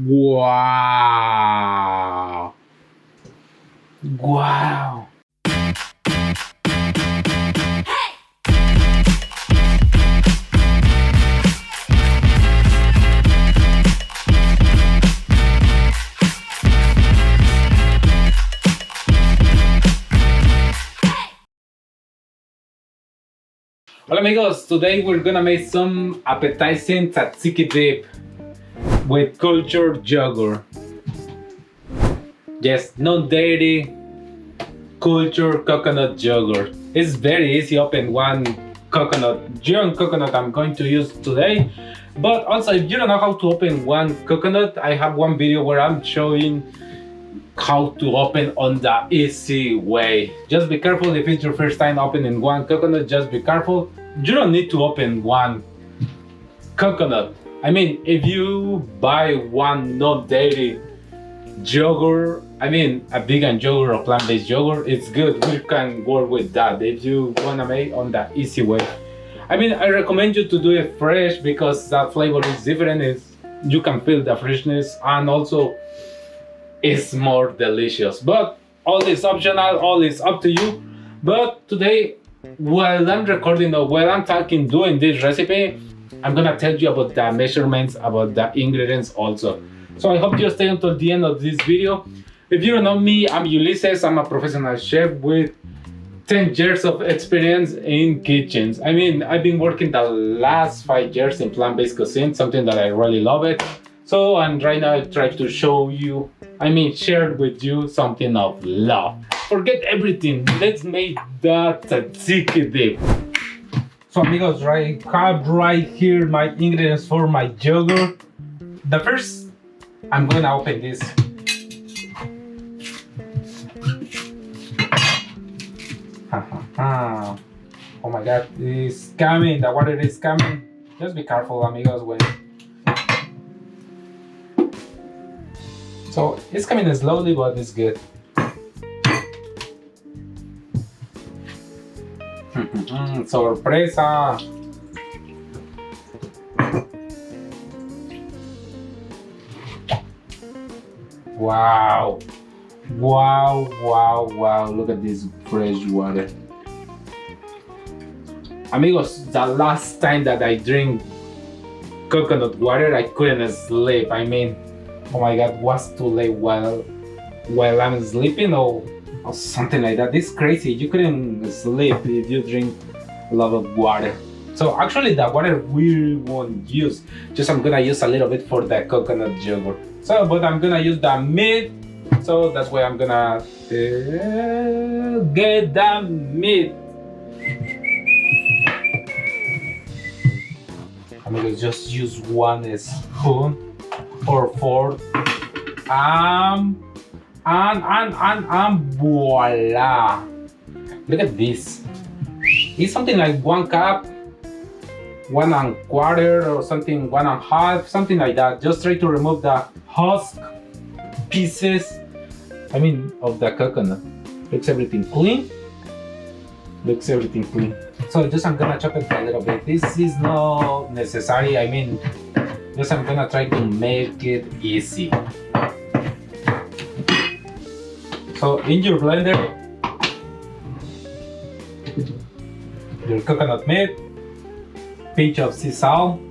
Wow. Wow. Hola amigos, today we're gonna make some appetizing tzatziki dip with cultured yogurt. Yes, no dairy, cultured coconut yogurt. It's very easy. Open one young coconut I'm going to use today. But also, if you don't know how to open one coconut, I have one video where I'm showing how to open on the easy way. Just be careful if it's your first time opening one coconut. Just be careful. You don't need to open one coconut. I mean, if you buy one no dairy yogurt, I mean a vegan yogurt or plant-based yogurt, it's good. We can work with that if you wanna make on the easy way. I mean, I recommend you to do it fresh because that flavor is different. You can feel the freshness, and also it's more delicious. But all is optional, all is up to you. But today, while I'm recording or while I'm doing this recipe, I'm gonna tell you about the measurements, about the ingredients also. So I hope you stay until the end of this video. If you don't know me, I'm Ulysses. I'm a professional chef with 10 years of experience in kitchens. I mean, I've been working the last 5 years in plant-based cuisine, something that I really love it. So, and right now I try to show you, share with you something of love. Forget everything, let's make the tzatziki dip. So amigos, I have right here my ingredients for my yogurt. The first, I'm gonna open this. Oh my god, it's coming, the water is coming. Just be careful amigos when. So it's coming slowly, but it's good. Sorpresa! Wow! Wow, wow, wow! Look at this fresh water. Amigos, the last time that I drink coconut water, I couldn't sleep. I mean, oh my god, was too late while I'm sleeping or something like that. It's crazy. You couldn't sleep if you drink a lot of water. So actually the water we won't use. Just I'm gonna use a little bit for the coconut yogurt. So, but I'm gonna use the meat. So that's why I'm gonna get the meat. I'm gonna just use one spoon or fork. And voila! Look at this. It's something like 1 cup, 1 1/4 or something, 1 1/2, something like that. Just try to remove the husk pieces. Of the coconut. Looks everything clean. Looks everything clean. So just I'm gonna chop it a little bit. This is not necessary. Just I'm gonna try to make it easy. So in your blender, your coconut meat, pinch of sea salt.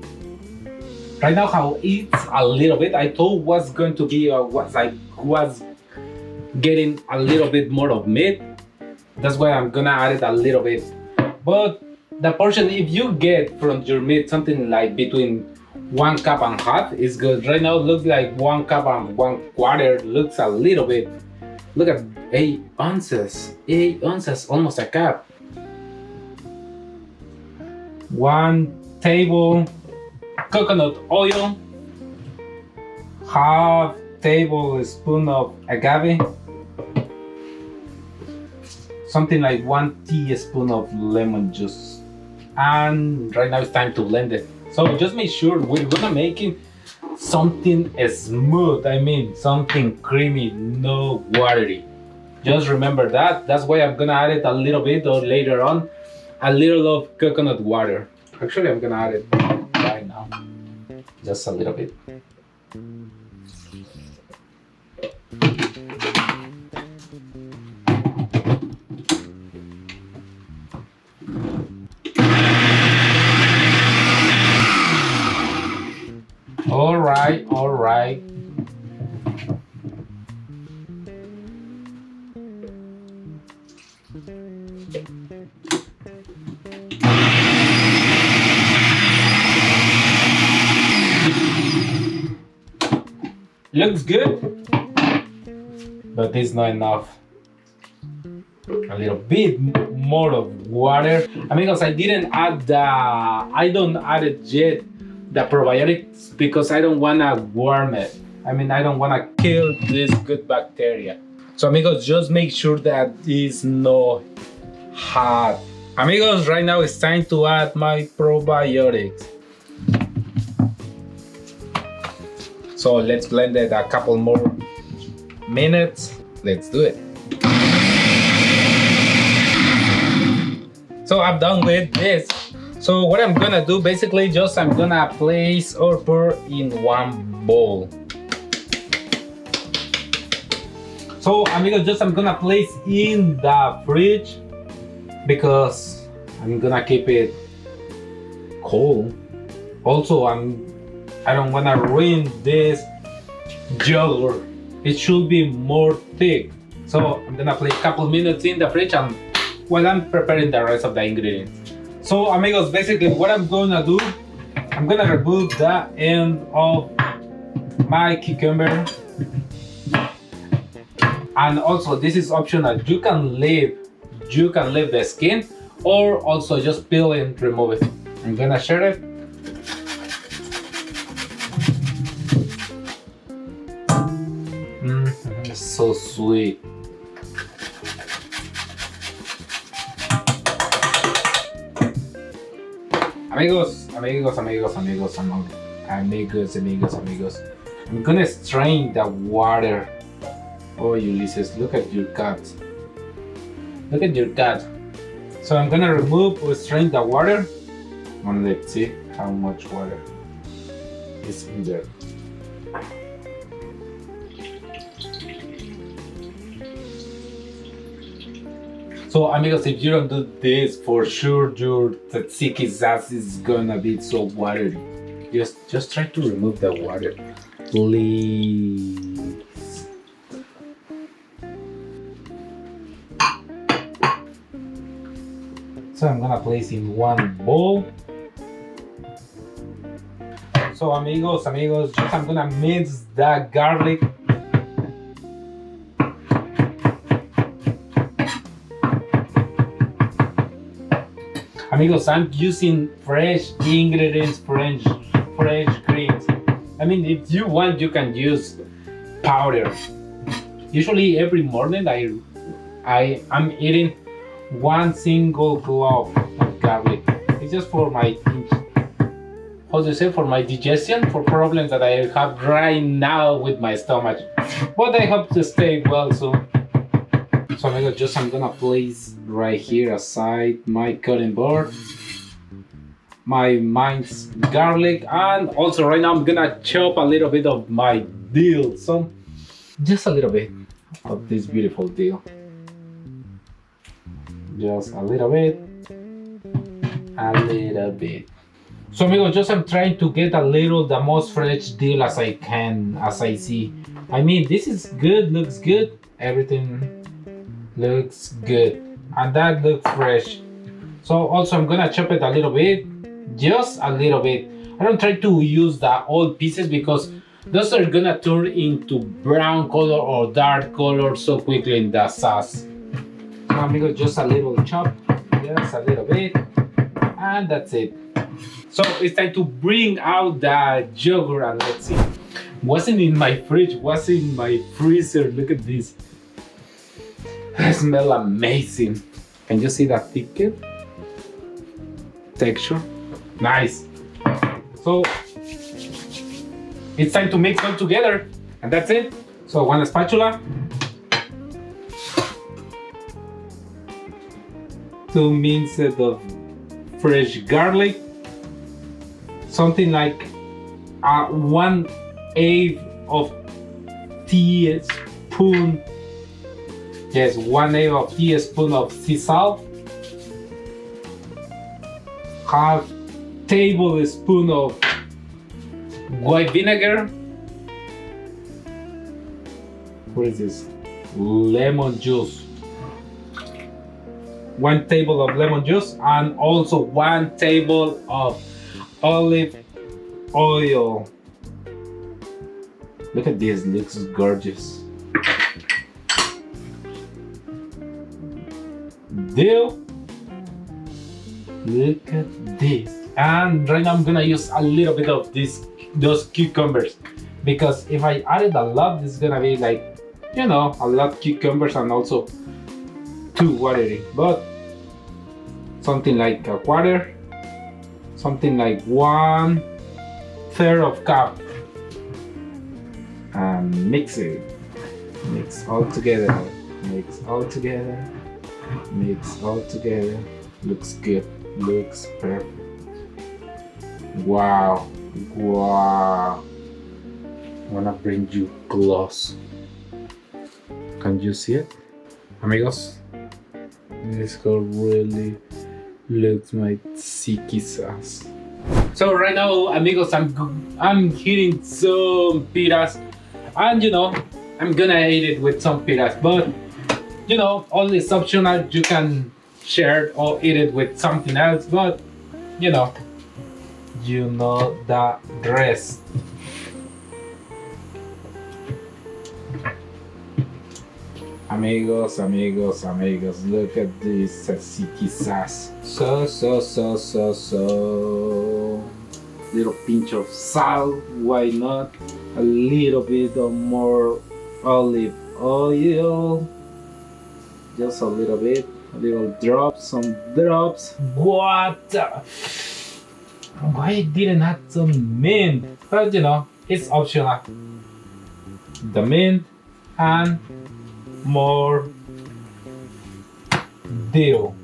Right now how it's a little bit, I thought was going to be was getting a little bit more of meat. That's why I'm gonna add it a little bit. But the portion, if you get from your meat something like between 1 cup and half, is good. Right now it looks like 1 cup and 1/4. Looks a little bit. Look at 8 ounces. 8 ounces, almost a cup. 1 table coconut oil. Half tablespoon of agave. Something like 1 teaspoon of lemon juice. And right now it's time to blend it. So just make sure we're gonna make it something smooth. Something creamy, no watery. Just remember that. That's why I'm gonna add it a little bit, or later on, a little of coconut water. Actually, I'm gonna add it right now. Just a little bit. All right, all right. Looks good, but it's not enough. A little bit more of water. Amigos, I didn't add I don't add it yet, the probiotics, because I don't wanna warm it. I mean, I don't wanna kill this good bacteria. So amigos, just make sure that it's not hot. Amigos, right now it's time to add my probiotics. So let's blend it a couple more minutes. Let's do it. So I'm done with this. So what I'm gonna do, basically just I'm gonna place or pour in one bowl. So amigos, just I'm gonna place in the fridge because I'm gonna keep it cold. Also, I don't wanna ruin this yogurt. It should be more thick. So I'm gonna place a couple minutes in the fridge and while I'm preparing the rest of the ingredients. So amigos, basically what I'm gonna do, I'm gonna remove the end of my cucumber. And also this is optional. You can leave the skin or also just peel and remove it. I'm gonna share it. It's so sweet. Amigos. I'm gonna strain the water. Oh, Ulysses, look at your cat. Look at your cat. So I'm gonna remove or strain the water. And let's see how much water is in there. So amigos, if you don't do this, for sure your tzatziki sauce is gonna be so watery. Just try to remove the water, please. So I'm gonna place in one bowl. So amigos, just I'm gonna mix the garlic. Amigos, I'm using fresh ingredients, fresh greens. I mean, if you want, you can use powder. Usually every morning I'm eating one single clove of garlic. It's just for my, how do you say, for my digestion, for problems that I have right now with my stomach. But I hope to stay well soon. So amigos, just I'm gonna place right here aside my cutting board, my minced garlic, and also right now I'm gonna chop a little bit of my dill. So just a little bit of this beautiful dill. Just a little bit. So amigos, just I'm trying to get the most fresh dill as I can, as I see. I mean, this is good, looks good, everything looks good, and that looks fresh. So also I'm gonna chop it a little bit, just a little bit. I don't try to use the old pieces because those are gonna turn into brown color or dark color so quickly in the sauce. So amigos, just a little chop, just a little bit, and that's it. So it's time to bring out the yogurt and let's see. Wasn't in my fridge, was in my freezer. Look at this. It smells amazing. Can you see that thicker texture? Nice. So it's time to mix them together, and that's it. So one spatula, 2 minces of fresh garlic, something like 1/8 of teaspoon. Yes, 1/8 of teaspoon of sea salt. Half tablespoon of white vinegar. What is this? Lemon juice. 1 table of lemon juice, and also 1 table of olive oil. Look at this, looks gorgeous. Dill. Look at this. And right now I'm gonna use a little bit of those cucumbers, because if I added a lot, it's gonna be like, you know, a lot of cucumbers and also too watery. But something like a quarter, something like 1/3 of cup, and mix it. Mix all together. Mix all together. Mix all together. Looks good. Looks perfect. Wow. Wow. I wanna bring you close. Can you see it, amigos? This how really looks my tzatziki sauce. So right now, amigos, I'm heating some piras, and you know, I'm gonna eat it with some piras. But you know, all is optional. You can share it or eat it with something else. But you know the rest. Amigos, look at this tzatziki sauce. So. Little pinch of salt, why not? A little bit of more olive oil. Just a little bit, a little drop, some drops. What? Why didn't add some mint? But you know, it's optional. The mint and more dill.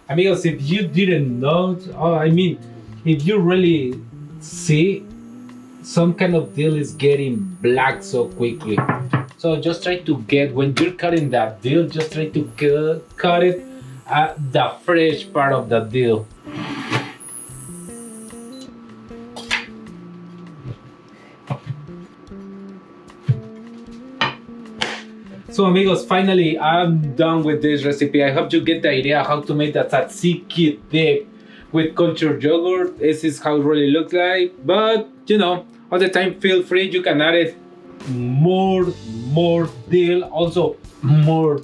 Amigos, if you didn't know, if you really see, some kind of dill is getting black so quickly. So just try to get, when you're cutting that dill, just try to cut it at the fresh part of the dill. So amigos, finally I'm done with this recipe. I hope you get the idea how to make the tzatziki dip with cultured yogurt. This is how it really looks like. But you know, all the time feel free, you can add it more dill, also more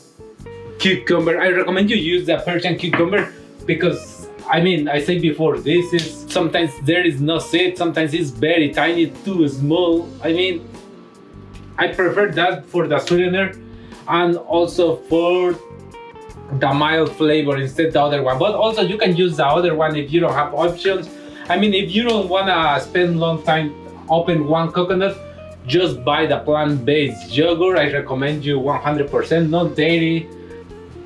cucumber. I recommend you use the Persian cucumber, because I said before, this is sometimes there is no seed, sometimes it's very tiny, too small. I prefer that for the sweetener and also for the mild flavor instead the other one. But also you can use the other one if you don't have options. If you don't wanna spend long time open one coconut, just buy the plant-based yogurt. I recommend you 100%, not dairy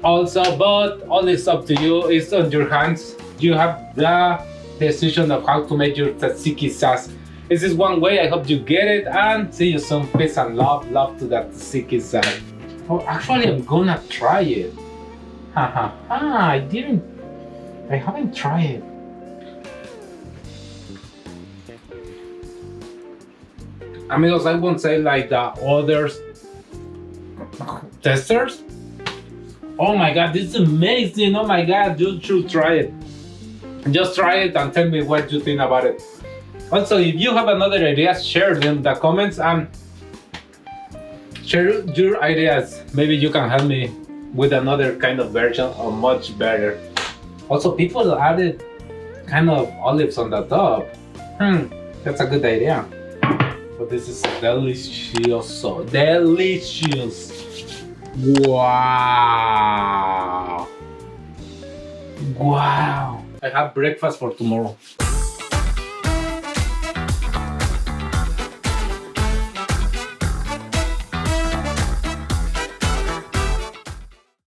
also, but all is up to you, it's on your hands. You have the decision of how to make your tzatziki sauce. This is one way. I hope you get it, and see you soon. Peace and love to that tzatziki sauce. Oh, actually I'm gonna try it. I haven't tried it. Amigos, I won't say like the others testers. Oh my god, this is amazing. Oh my god, you should try it. Just try it and tell me what you think about it. Also, if you have another idea, share them in the comments and share your ideas. Maybe you can help me with another kind of version or much better. Also, people added kind of olives on the top. That's a good idea. But this is delicious, so delicious. Wow. I have breakfast for tomorrow.